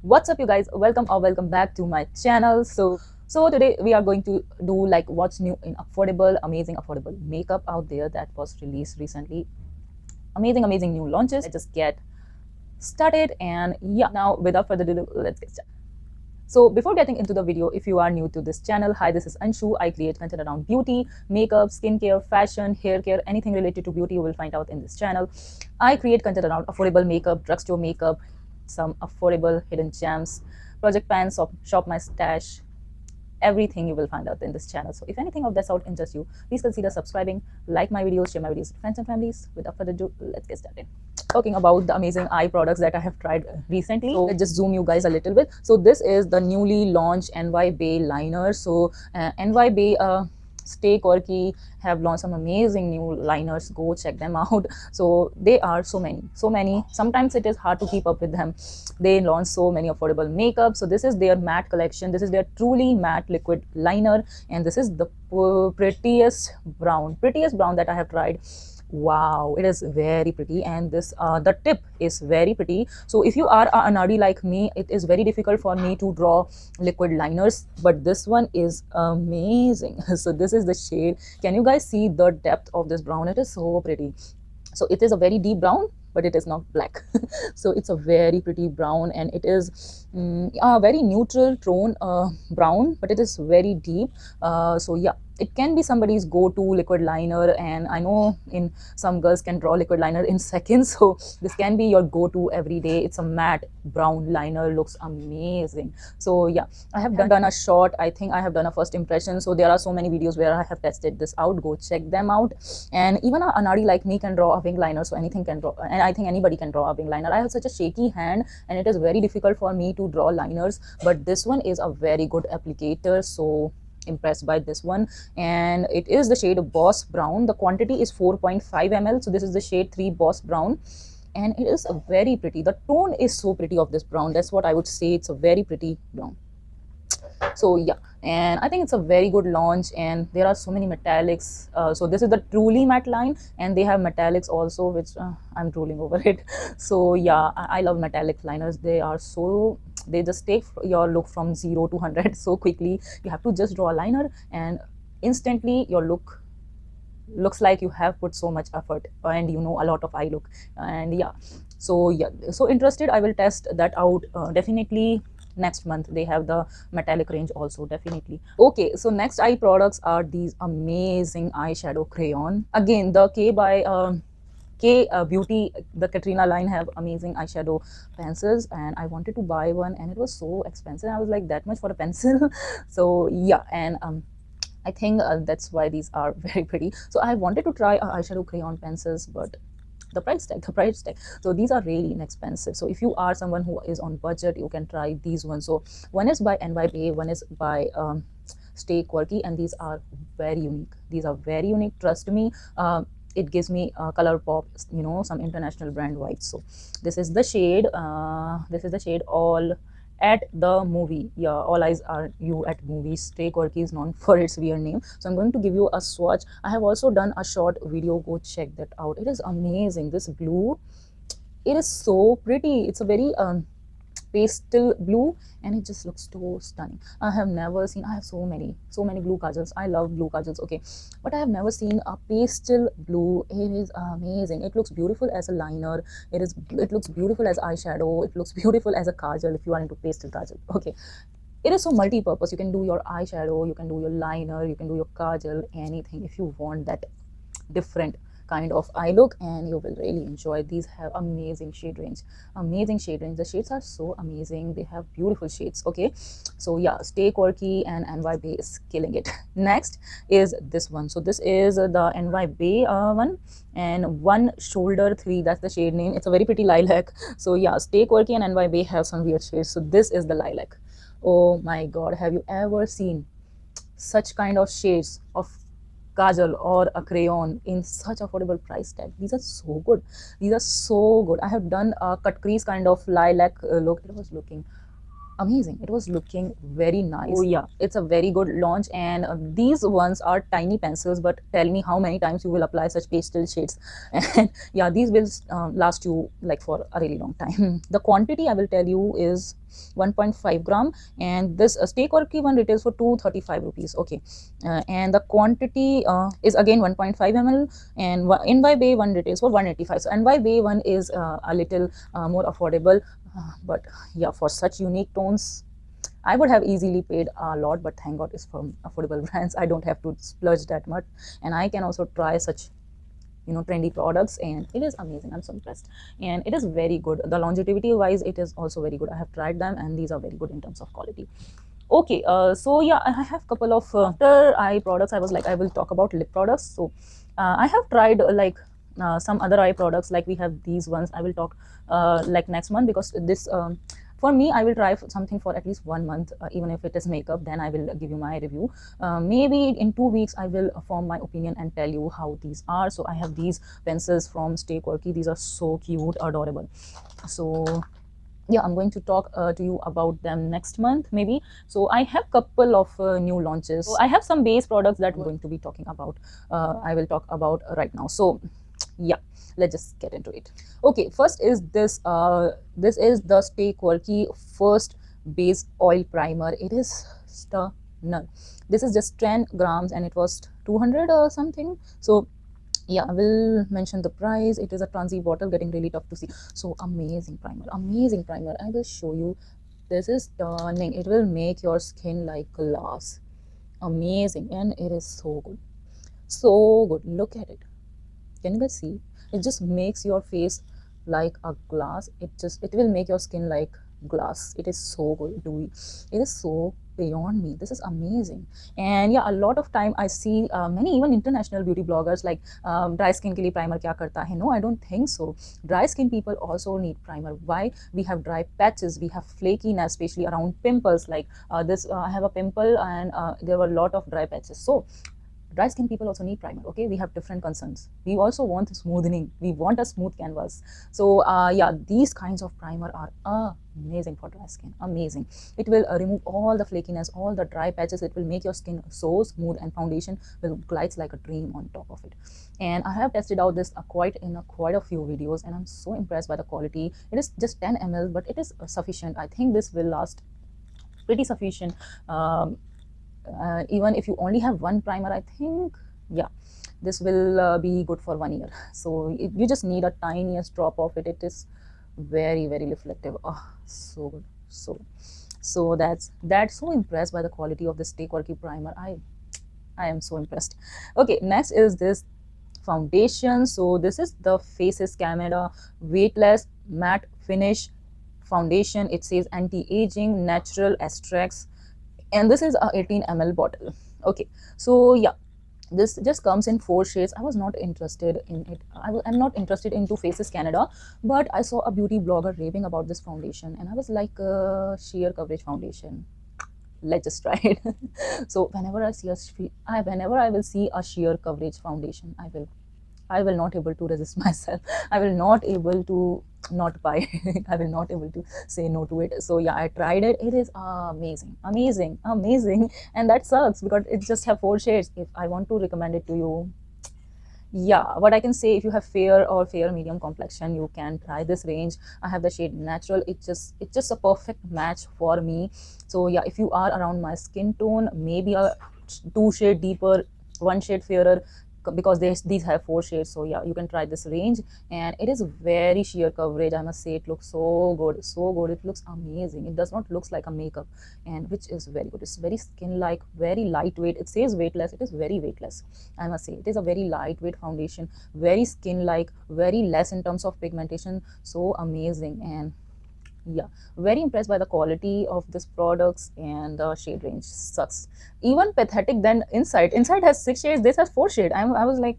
What's up, you guys? Welcome back to my channel. So today we are going to do like what's new in amazing affordable makeup out there that was released recently. Amazing new launches. Let's just get started, and yeah, now without further ado, let's get started. So before getting into the video, if you are new to this channel, hi, this is Anshu. I create content around beauty, makeup, skincare, fashion, hair care, anything related to beauty you will find out in this channel. I create content around affordable makeup, drugstore makeup, some affordable hidden gems, project pans, shop my stash, everything you will find out in this channel. So if anything of that sort interests you, please consider subscribing, like my videos, share my videos with friends and families. Without further ado, let's get started. Talking about the amazing eye products that I have tried recently. So let's just zoom you guys a little bit. So this is the newly launched Nyb liner. So Nyb Stay Quirky have launched some amazing new liners. Go check them out. So they are so many. Sometimes it is hard to keep up with them. They launch so many affordable makeup. So this is their matte collection. This is their truly matte liquid liner, and this is the prettiest brown that I have tried. Wow, it is very pretty, and this the tip is very pretty. So if you are a nerdy like me, it is very difficult for me to draw liquid liners, but this one is amazing. So this is the shade. Can you guys see the depth of this brown? It is so pretty. So it is a very deep brown, but it is not black. So it's a very pretty brown, and it is a very neutral tone brown, but it is very deep. So yeah, it can be somebody's go-to liquid liner, and I know in some girls can draw liquid liner in seconds, so this can be your go-to every day. It's a matte brown liner, looks amazing. So yeah, I have done a short, I think I have done a first impression. So there are so many videos where I have tested this out. Go check them out. And even a nerdy like me can draw a wing liner, so anything can draw, and I think anybody can draw a wing liner. I have such a shaky hand, and it is very difficult for me to draw liners, but this one is a very good applicator. So impressed by this one, and it is the shade Boss Brown. The quantity is 4.5 ml. So this is the shade 3 Boss Brown, and it is a very pretty. The tone is so pretty of this brown. That's what I would say. It's a very pretty brown. So yeah, and I think it's a very good launch, and there are so many metallics. So this is the truly matte line, and they have metallics also, which I'm drooling over it. So yeah, I love metallic liners. They just take your look from 0 to 100 so quickly. You have to just draw a liner, and instantly your look looks like you have put so much effort, and you know a lot of eye look. And yeah, so interested. I will test that out definitely. Next month they have the metallic range also, definitely. Okay, so next eye products are these amazing eyeshadow crayon. Again, the K Beauty, the Katrina line, have amazing eyeshadow pencils, and I wanted to buy one, and it was so expensive. I was like, that much for a pencil? So yeah, and I think that's why these are very pretty. So I wanted to try eyeshadow crayon pencils, but the price tag. So these are really inexpensive. So if you are someone who is on budget, you can try these ones. So one is by Nyb, one is by Stay Quirky, and these are very unique. Trust me. It gives me color pop, you know, some international brand vibes. So this is the shade All at the Movie. Yeah, All Eyes Are You at Movies. Stay Quirky is known for its weird name. So I'm going to give you a swatch. I have also done a short video. Go check that out. It is amazing. This blue, it is so pretty. It's a very pastel blue, and it just looks so stunning. I have so many blue kajals. I love blue kajals, okay, but I have never seen a pastel blue. It is amazing. It looks beautiful as a liner. It looks beautiful as eyeshadow. It looks beautiful as a kajal if you are into pastel kajal, okay. It is so multi-purpose. You can do your eyeshadow, you can do your liner, you can do your kajal, anything if you want that different kind of eye look, and you will really enjoy. These have amazing shade range. The shades are so amazing. They have beautiful shades, okay. So yeah, Stay Quirky and Nyb is killing it. Next is this one. So this is the Nyb one, and One Shoulder 3, that's the shade name. It's a very pretty lilac. So yeah, Stay Quirky and Nyb have some weird shades. So this is the lilac. Oh my god, have you ever seen such kind of shades of kajal or a crayon in such affordable price tag? These are so good. I have done a cut crease kind of lilac look. It was looking amazing. It was looking very nice. Oh yeah, it's a very good launch. And these ones are tiny pencils, but tell me how many times you will apply such pastel shades. And yeah, these will last you like for a really long time. The quantity I will tell you is 1.5 gram, and this Stay Quirky one retails for 235 rupees. Okay, and the quantity is again 1.5 ml, and Nyb one retails for 185. So Nyb one is a little more affordable, but yeah, for such unique tones I would have easily paid a lot, but thank God it's from affordable brands. I don't have to splurge that much, and I can also try such trendy products, and it is amazing. I'm so impressed, and it is very good. The longevity wise, it is also very good. I have tried them, and these are very good in terms of quality. Okay, so yeah, I have couple of after eye products. I was like, I will talk about lip products. So I have tried some other eye products, like we have these ones. I will talk like next month, because this for me, I will try something for at least 1 month, even if it is makeup. Then I will give you my review. Maybe in 2 weeks I will form my opinion and tell you how these are. So I have these pencils from Stay Quirky. These are so cute, adorable. So yeah, I'm going to talk to you about them next month maybe. So I have couple of new launches. So I have some base products that I'm going to be talking about. I will talk about right now. So yeah, let's just get into it. Okay, first is this this is the Stay Quirky first base oil primer. It is stunner. This is just 10 grams and it was 200 or something. So yeah, I will mention the price. It is a transy bottle, getting really tough to see. So amazing primer, amazing primer. I will show you. This is stunning. It will make your skin like glass. Amazing, and it is so good, so good. Look at it. Can you guys see? It just makes your face like a glass. It will make your skin like glass. It is so good, dewy. It is so beyond me. This is amazing. And yeah, a lot of time I see many even international beauty bloggers like dry skin ke liye primer kya karta hai. No, I don't think so. Dry skin people also need primer. Why? We have dry patches, we have flakiness, especially around pimples. Like this I have a pimple, and there were a lot of dry patches. So dry skin people also need primer. Okay, we have different concerns. We also want smoothing. We want a smooth canvas. So yeah, these kinds of primer are amazing for dry skin. Amazing. It will remove all the flakiness, all the dry patches. It will make your skin so smooth, and foundation will glides like a dream on top of it. And I have tested out this quite a few videos, and I'm so impressed by the quality. It is just 10 ml, but it is sufficient. I think this will last pretty sufficient. Even if you only have one primer, I think, yeah, this will be good for 1 year. So you just need a tiniest drop of it. It is very, very reflective. Oh, so good, so that's so impressed by the quality of this Stay Quirky primer. I am so impressed. Okay, next is this foundation. So this is the Faces Camera Weightless Matte Finish Foundation. It says anti-aging natural extracts, and this is a 18 ml bottle. Okay, so yeah, this just comes in 4 shades. I was not interested in it. I'm not interested into Faces Canada, but I saw a beauty blogger raving about this foundation, and I was like, sheer coverage foundation, let's just try it. So whenever I will see a sheer coverage foundation, I will not able to resist myself. I will not able to not buy it. I will not able to say no to it. So yeah, I tried it. It is amazing, amazing, amazing. And that sucks because it just have 4 shades. If I want to recommend it to you, yeah, what I can say, if you have fair or fair medium complexion, you can try this range. I have the shade natural. It's just a perfect match for me. So yeah, if you are around my skin tone, maybe a 2 shade deeper, 1 shade fairer, because these have 4 shades. So yeah, you can try this range, and it is very sheer coverage. I must say, it looks so good, so good. It looks amazing. It does not look like a makeup, and which is very good. It's very skin like, very lightweight. It says weightless. It is very weightless, I must say. It is a very lightweight foundation, very skin like, very less in terms of pigmentation. So amazing. And yeah, very impressed by the quality of this products, and the shade range sucks. Even pathetic than inside has 6 shades. This has 4 shades. I was like,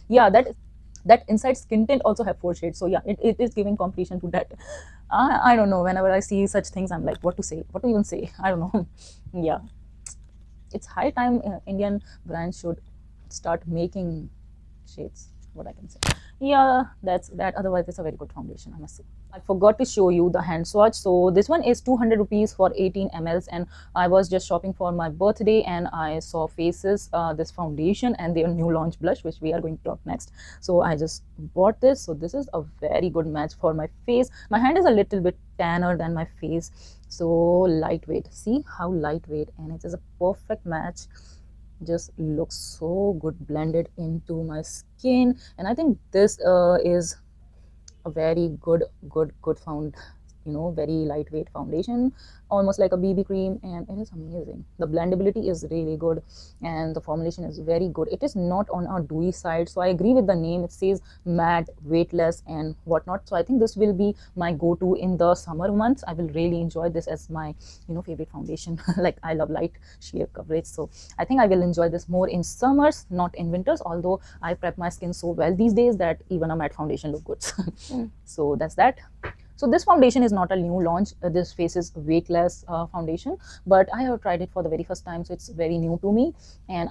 yeah, that inside skin tint also have 4 shades. So yeah, it is giving competition to that. I don't know, whenever I see such things, I'm like, what to say, what to even say. I don't know. Yeah, it's high time Indian brands should start making shades, what I can say. Yeah, that's that. Otherwise, it's a very good foundation, I must say. I forgot to show you the hand swatch. So this one is 200 rupees for 18 mls, and I was just shopping for my birthday and I saw Faces this foundation and their new launch blush, which we are going to talk next. So I just bought this. So this is a very good match for my face. My hand is a little bit tanner than my face, so lightweight. See how lightweight, and it is a perfect match. Just looks so good blended into my skin, and I think this is a very good found, very lightweight foundation, almost like a BB cream, and it is amazing. The blendability is really good and the formulation is very good. It is not on our dewy side, so I agree with the name. It says matte, weightless and whatnot, so I think this will be my go-to in the summer months. I will really enjoy this as my favorite foundation. Like, I love light sheer coverage, so I think I will enjoy this more in summers, not in winters, although I prep my skin so well these days that even a matte foundation look good. So that's that. So this foundation is not a new launch. This Faces Weightless foundation, but I have tried it for the very first time, so it's very new to me, and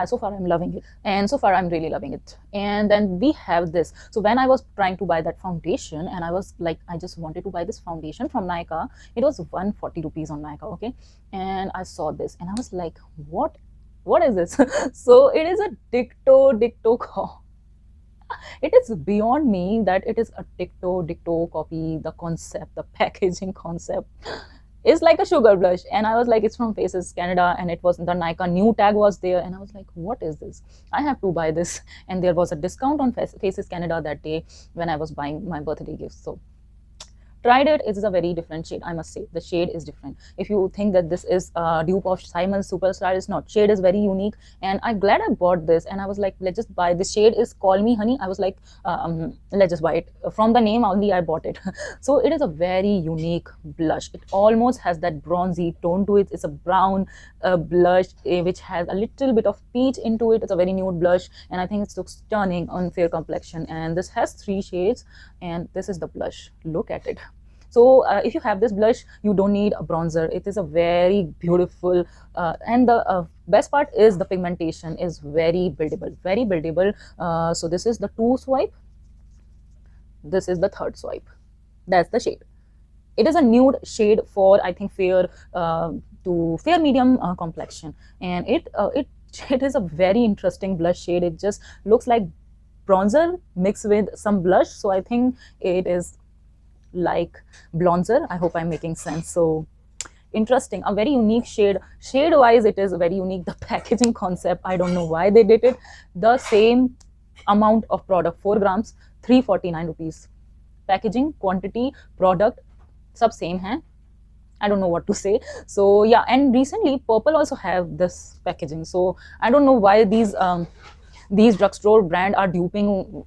so far I'm loving it, and so far I'm really loving it. And then we have this. So when I was trying to buy that foundation, and I was like, I just wanted to buy this foundation from Nykaa. It was 140 rupees on Nykaa, okay? And I saw this and I was like, what is this? So it is a dicto it is beyond me that it is a dicto copy. The concept, the packaging concept is like a sugar blush, and I was like, it's from Faces Canada, and it was the Nykaa new tag was there, and I was like, what is this? I have to buy this. And there was a discount on Faces Canada that day when I was buying my birthday gifts. So tried it. It is a very different shade, I must say. The shade is different. If you think that this is a dupe of Simon's Superstar, it's not. Shade is very unique, and I'm glad I bought this. And I was like, let's just buy this. Shade is Call Me Honey. I was like, let's just buy it. From the name only, I bought it. So it is a very unique blush. It almost has that bronzy tone to it. It's a brown blush which has a little bit of peach into it. It's a very nude blush, and I think it looks stunning on fair complexion. And this has 3 shades, and this is the blush. Look at it. So if you have this blush, you don't need a bronzer. It is a very beautiful, and the best part is the pigmentation is very buildable, so this is the 2 swipe, this is the 3rd swipe. That's the shade. It is a nude shade for, I think, fair to fair medium complexion, and it is a very interesting blush shade. It just looks like bronzer mixed with some blush, so I think it is like bronzer. I hope I'm making sense. So interesting, a very unique shade. Shade wise, it is very unique. The packaging concept, I don't know why they did it. The same amount of product, 4 grams, 349 rupees. Packaging, quantity, product, sab same hai. I don't know what to say. So yeah, and recently Purple also have this packaging. So I don't know why these drugstore brand are duping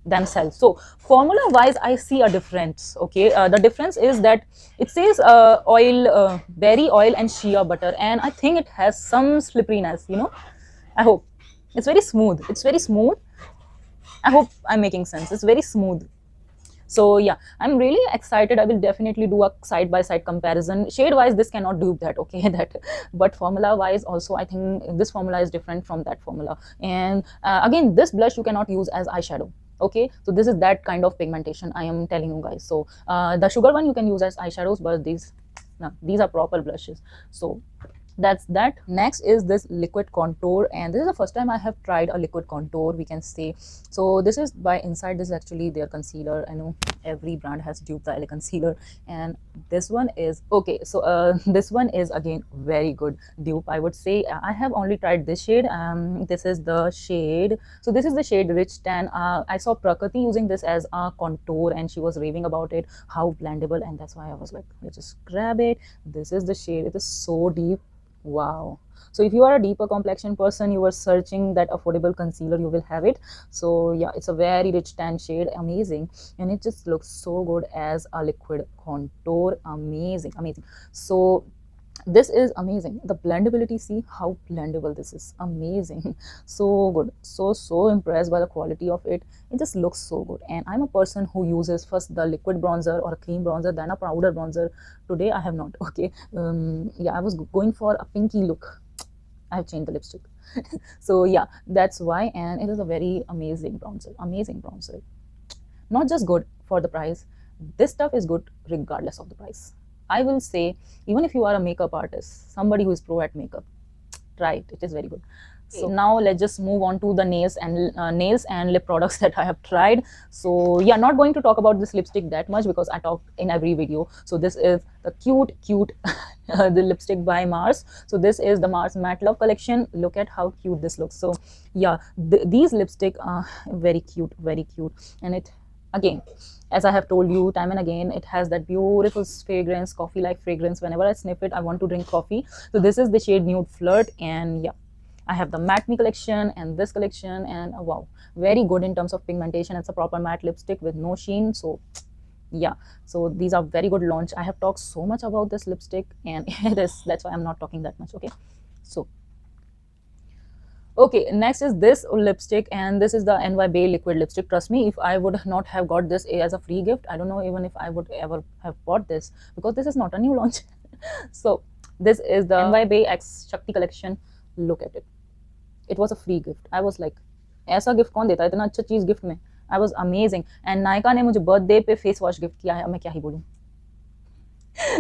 themselves. So formula wise, I see a difference. Okay, the difference is that it says oil, berry oil and shea butter, and I think it has some slipperiness. I hope it's very smooth. I hope I'm making sense. It's very smooth. So yeah, I'm really excited. I will definitely do a side-by-side comparison. Shade-wise, this cannot dupe that, okay? But formula-wise, also, I think this formula is different from that formula. And again, this blush you cannot use as eyeshadow. Okay, so this is that kind of pigmentation I am telling you guys. So the sugar one you can use as eyeshadows, but these are proper blushes. So that's that. Next is this liquid contour, and this is the first time I have tried a liquid contour, we can say. So this is by Inside. This is actually their concealer. I know every brand has duped the concealer, and this one is okay. So this one is again very good dupe, I would say. I have only tried this shade. This is the shade. So this is the shade Rich Tan. I saw Prakriti using this as a contour, and she was raving about it, how blendable, and that's why I was like, let's just grab it. This is the shade. It is so deep. Wow. So if you are a deeper complexion person, you are searching that affordable concealer, you will have it. So yeah, it's a very rich tan shade, amazing, and it just looks so good as a liquid contour. Amazing. So this is amazing. The blendability, see how blendable this is. Amazing. So good. So impressed by the quality of it. It just looks so good. And I'm a person who uses first the liquid bronzer or a cream bronzer, then a powder bronzer. Today I have not. Okay, yeah, I was going for a pinky look. I have changed the lipstick. So yeah, that's why. And it is a very amazing bronzer. Not just good for the price, this stuff is good regardless of the price. I will say, even if you are a makeup artist, somebody who is pro at makeup, try it. It is very good. So now let's just move on to the nails and lip products that I have tried. So yeah, not going to talk about this lipstick that much because I talk in every video. So this is the cute the lipstick by Mars. So this is the Mars Matte Love collection. Look at how cute this looks. So yeah, these lipstick are very cute, and it, again, as I have told you time and again, it has that beautiful fragrance, coffee like fragrance. Whenever I sniff it, I want to drink coffee. So this is the shade Nude Flirt, and yeah, I have the Matte Me collection and this collection, and wow, very good in terms of pigmentation. It's a proper matte lipstick with no sheen. So yeah, so these are very good launch. I have talked so much about this lipstick, and that's why I'm not talking that much. Okay, so okay, next is this lipstick, and this is the Nyb Liquid Lipstick. Trust me, if I would not have got this as a free gift, I don't know even if I would ever have bought this, because this is not a new launch. So this is the Nyb X Shakti collection. Look at it. It was a free gift. I was like, ऐसा gift कौन देता है इतना अच्छा चीज gift में. I was amazing. And Nykaa ने मुझे बर्थडे पे फेस वॉश गिफ्ट किया है. मैं क्या ही बोलूं.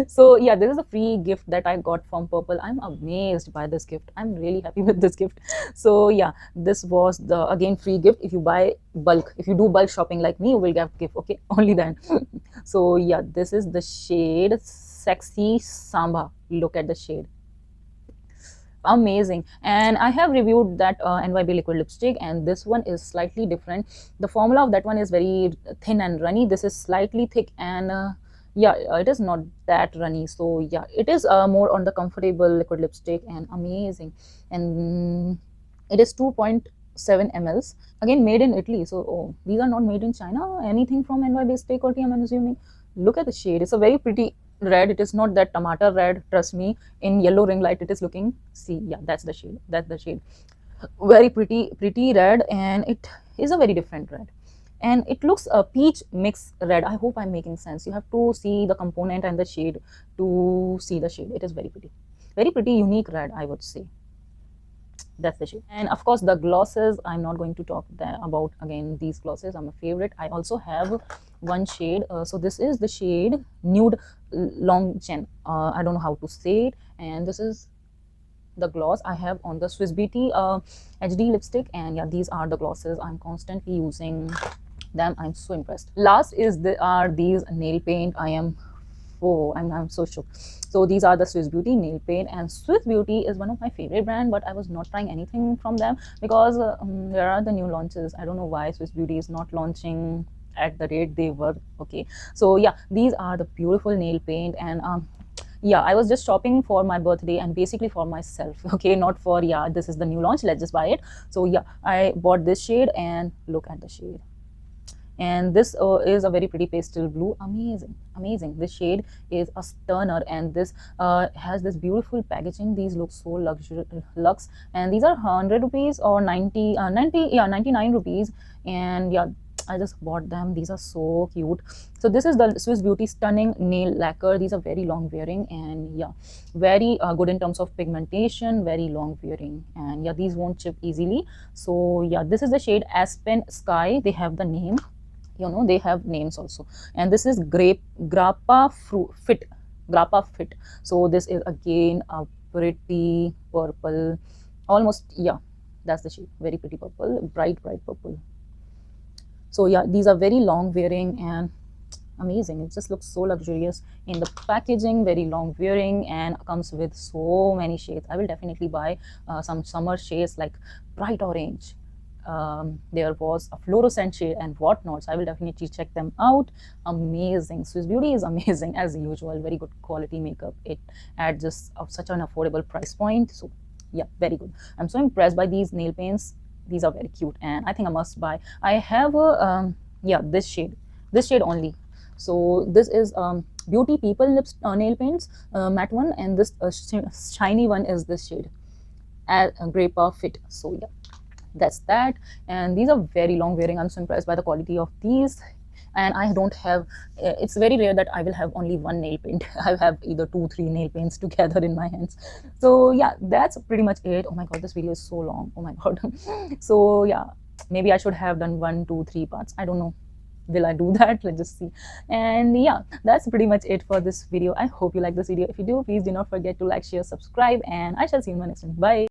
So yeah, this is a free gift that I got from Purple. I'm amazed by this gift. I'm really happy with this gift. So yeah, this was the, again, free gift. If you buy bulk, if you do bulk shopping like me, you will get gift. Okay, only then. So yeah, this is the shade Sexy Samba. Look at the shade. Amazing. And I have reviewed that Nyb Liquid Lipstick, and this one is slightly different. The formula of that one is very thin and runny. This is slightly thick, and yeah, it is not that runny. So yeah, it is more on the comfortable liquid lipstick, and amazing. And it is 2.7 mls, again made in Italy. So oh, these are not made in China. Anything from Nyb is take, I'm assuming. Look at the shade. It's a very pretty red. It is not that tomato red, trust me. In yellow ring light it is looking, see, yeah, that's the shade, very pretty red, and it is a very different red, and it looks a peach mix red. I hope I'm making sense. You have to see the component and the shade to see the shade. It is very pretty unique red, I would say. That's the shade. And of course the glosses, I'm not going to talk about again. These glosses are my favorite. I also have one shade, so this is the shade Nude Longchamp. I don't know how to say it, and this is the gloss I have on the Swiss Beauty HD lipstick. And yeah, these are the glosses. I'm constantly using them. I'm so impressed. Last is are these nail paint. I'm so shook. So these are the Swiss Beauty nail paint, and Swiss Beauty is one of my favorite brand, but I was not trying anything from them because there are the new launches. I don't know why Swiss Beauty is not launching at the rate they were. Okay, so yeah, these are the beautiful nail paint, and yeah, I was just shopping for my birthday and basically for myself. Okay, not for, yeah, this is the new launch, let's just buy it. So yeah, I bought this shade, and look at the shade. And this is a very pretty pastel blue. Amazing. This shade is a stunner, and this has this beautiful packaging. These look so luxe, and these are 100 rupees or 99 rupees. And yeah, I just bought them. These are so cute. So this is the Swiss Beauty Stunning Nail Lacquer. These are very long wearing, and yeah, very good in terms of pigmentation, very long wearing, and yeah, these won't chip easily. So yeah, this is the shade Aspen Sky. They have the name, you know, they have names also. And this is Grappa Fit. So this is again a pretty purple, almost, yeah, that's the shade, very pretty purple, bright purple. So yeah, these are very long wearing and amazing. It just looks so luxurious in the packaging, very long wearing, and comes with so many shades. I will definitely buy some summer shades like bright orange. There was a fluorescent shade and whatnot, so I will definitely check them out. Amazing. Swiss Beauty is amazing as usual. Very good quality makeup. It at just such an affordable price point. So yeah, very good. I'm so impressed by these nail paints. These are very cute, and I think I must buy. I have a yeah, this shade only. So this is Beauty People nail paints, matte one, and this shiny one is this shade, Grappa Fit. So yeah, that's that. And these are very long wearing. I'm so impressed by the quality of these. And I don't have, it's very rare that I will have only one nail paint. I have either 2-3 nail paints together in my hands. So yeah, that's pretty much it. Oh my god, this video is so long. Oh my god. So yeah, maybe I should have done 1, 2, 3 parts. I don't know. will I do that? Let's just see. And yeah, that's pretty much it for this video. I hope you like this video. If you do, please do not forget to like, share, subscribe, and I shall see you in my next one. Bye.